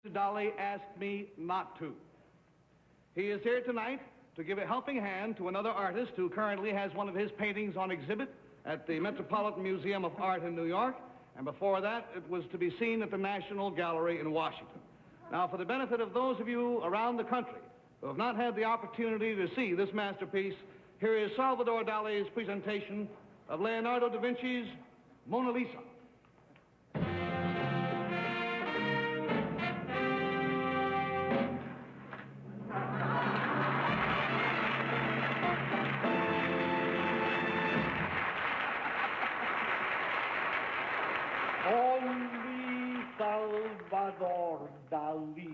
Dali asked me not to. He is here tonight to give a helping hand to another artist who currently has one of his paintings on exhibit at the Metropolitan Museum of Art in New York, and before that it was to be seen at the National Gallery in Washington. Now, for the benefit of those of you around the country who have not had the opportunity to see this masterpiece, here is Salvador Dali's presentation of Leonardo da Vinci's Mona Lisa. Only Salvador Dali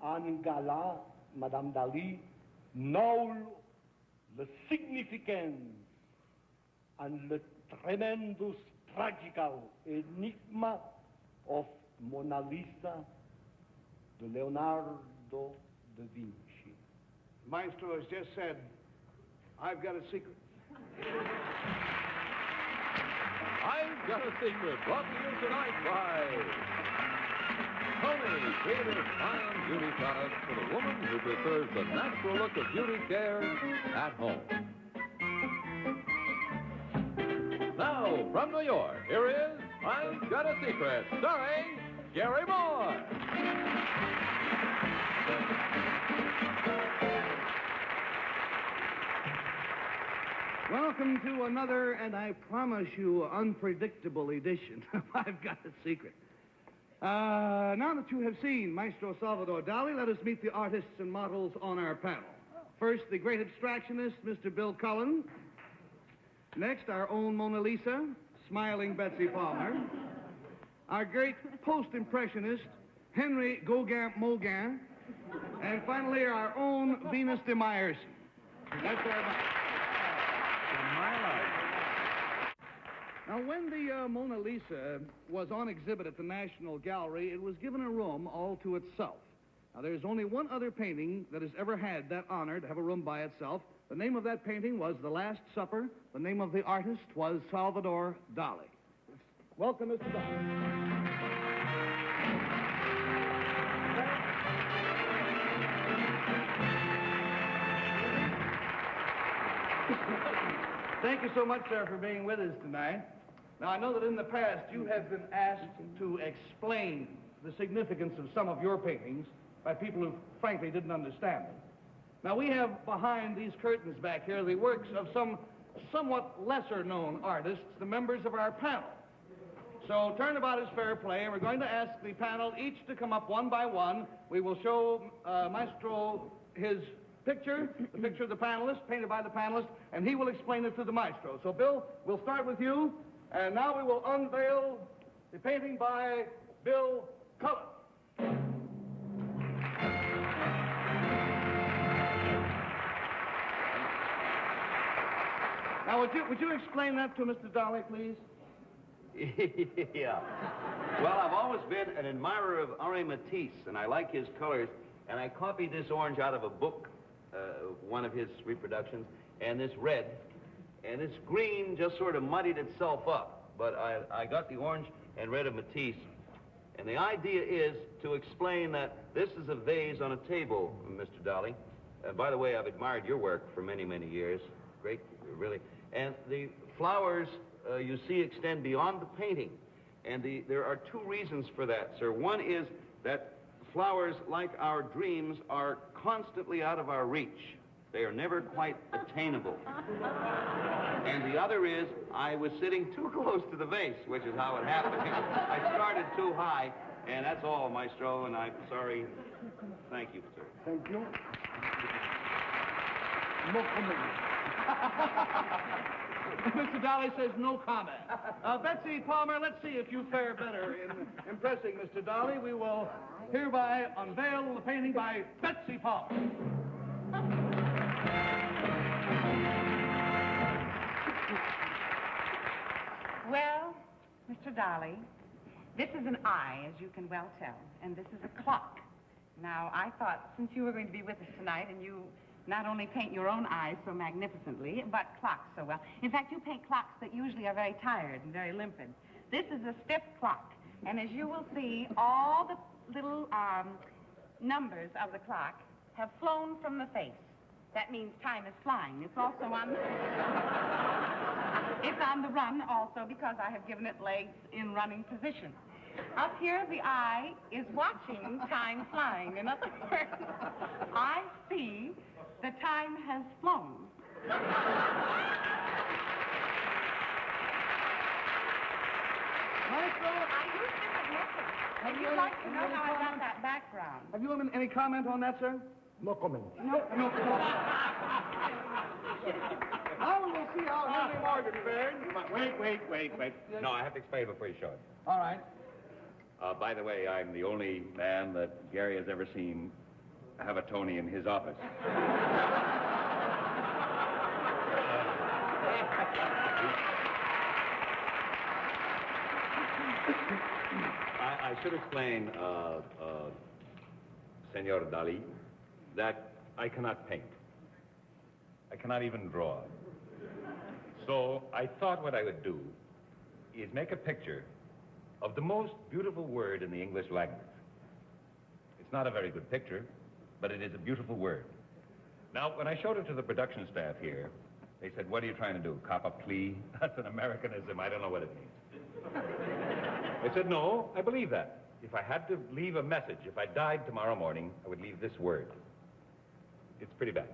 and Gala, Madame Dali, know the significance and the tremendous tragical enigma of Mona Lisa de Leonardo da Vinci. Maestro has just said, I've got a secret. I've Got a Secret, brought to you tonight by Tony, creative fine beauty products for the woman who prefers the natural look of beauty care at home. Now, from New York, here is I've Got a Secret, starring Jerry Moore. Welcome to another, and I promise you, unpredictable edition of I've Got a Secret. Now that you have seen Maestro Salvador Dali, let us meet the artists and models on our panel. First, the great abstractionist, Mr. Bill Cullen. Next, our own Mona Lisa, smiling Betsy Palmer. Our great post-impressionist, Henry Gauguin-Mauguin. And finally, our own Venus de Myerson. That's our model. Now, when the Mona Lisa was on exhibit at the National Gallery, it was given a room all to itself. Now, there's only one other painting that has ever had that honor to have a room by itself. The name of that painting was The Last Supper. The name of the artist was Salvador Dali. Welcome, Mr. Dali. Thank you so much, sir, for being with us tonight. Now, I know that in the past you have been asked to explain the significance of some of your paintings by people who, frankly, didn't understand them. Now, we have behind these curtains back here the works of some somewhat lesser-known artists, the members of our panel. So, turnabout is fair play, and we're going to ask the panel each to come up one by one. We will show Maestro his picture, the picture of the panelist, painted by the panelist, and he will explain it to the maestro. So, Bill, we'll start with you, and now we will unveil the painting by Bill Cullen. Now, would you explain that to Mr. Dali, please? Yeah. Well, I've always been an admirer of Henri Matisse, and I like his colors, and I copied this orange out of a book, one of his reproductions, and this red, and this green just sort of muddied itself up. But I got the orange and red of Matisse, and the idea is to explain that this is a vase on a table, Mr. Dali. By the way, I've admired your work for many, many years. Great, really. And the flowers, you see, extend beyond the painting. And there are two reasons for that, sir. One is that flowers, like our dreams, are constantly out of our reach. They are never quite attainable. And the other is, I was sitting too close to the vase, which is how it happened. I started too high, and that's all, Maestro, and I'm sorry. Thank you, sir. Thank you. No comment. Mr. Dali says no comment. Betsy Palmer, let's see if you fare better in impressing Mr. Dali. We will hereby unveil the painting by Betsy Palmer. Well, Mr. Dali, this is an eye, as you can well tell, and this is a clock. Now, I thought since you were going to be with us tonight and you not only paint your own eyes so magnificently, but clocks so well. In fact, you paint clocks that usually are very tired and very limpid. This is a stiff clock, and as you will see, all the little numbers of the clock have flown from the face. That means time is flying. It's also on the... It's on the run also because I have given it legs in running position. Up here, the eye is watching time flying. In other words, I see the time has flown. Maestro, I use different methods. Would you like to know how I got that background? have you any comment on that, sir? No comment. No. Now we will see how Henry Morgan fared. Wait. No, I have to explain before you show it. All right. By the way, I'm the only man that Gary has ever seen have a Tony in his office. I should explain, Senor Dali, that I cannot paint. I cannot even draw. So I thought what I would do is make a picture of the most beautiful word in the English language. It's not a very good picture, but it is a beautiful word. Now, when I showed it to the production staff here, they said, what are you trying to do, cop a plea? That's an Americanism. I don't know what it means. I said, no, I believe that. If I had to leave a message, if I died tomorrow morning, I would leave this word. It's pretty bad.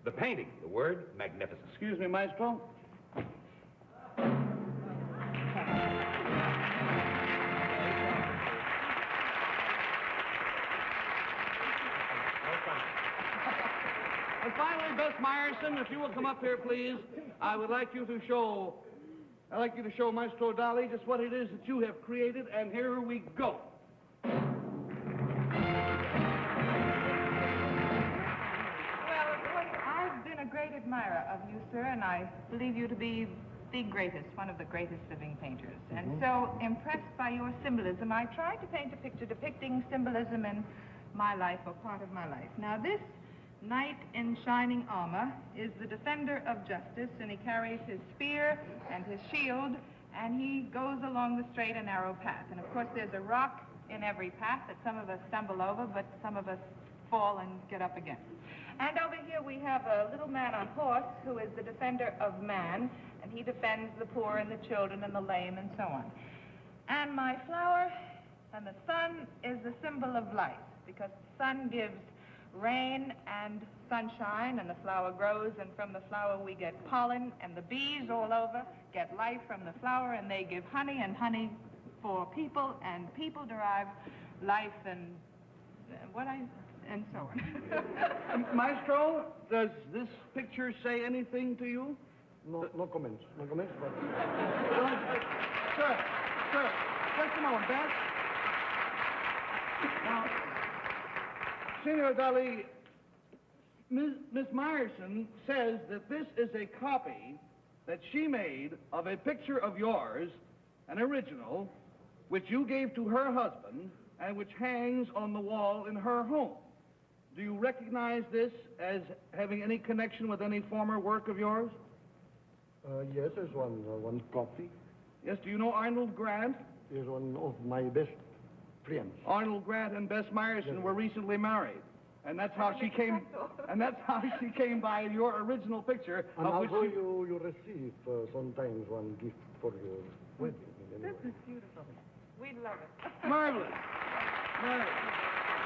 The painting, the word, magnificent. Excuse me, Maestro. And finally, Bess Myerson, if you will come up here, please. I would like you to show Maestro Dali just what it is that you have created, and here we go. Well, I've been a great admirer of you, sir, and I believe you to be the greatest, one of the greatest living painters. And so, impressed by your symbolism, I tried to paint a picture depicting symbolism in my life, or part of my life. Now, this knight in shining armor is the defender of justice, and he carries his spear and his shield, and he goes along the straight and narrow path. And, of course, there's a rock in every path that some of us stumble over, but some of us fall and get up again. And over here we have a little man on horse who is the defender of man, and he defends the poor and the children and the lame and so on. And my flower and the sun is the symbol of life, because the sun gives rain and sunshine, and the flower grows, and from the flower we get pollen, and the bees all over get life from the flower, and they give honey, and honey for people, and people derive life and so on. Maestro, does this picture say anything to you? No comments. No comments, but... Sir, just a moment, Bess. Now, Senor Dali, Miss Myerson says that this is a copy that she made of a picture of yours, an original, which you gave to her husband and which hangs on the wall in her home. Do you recognize this as having any connection with any former work of yours? Yes, there's one copy. Yes, do you know Arnold Grant? Here's one of my best friends. Arnold Grant and Bess Myerson were recently married. And that's how she came. And that's how she came by your original picture. And of which also you receive sometimes one gift for your wedding. This is beautiful. We love it. Marvelous. Marvelous.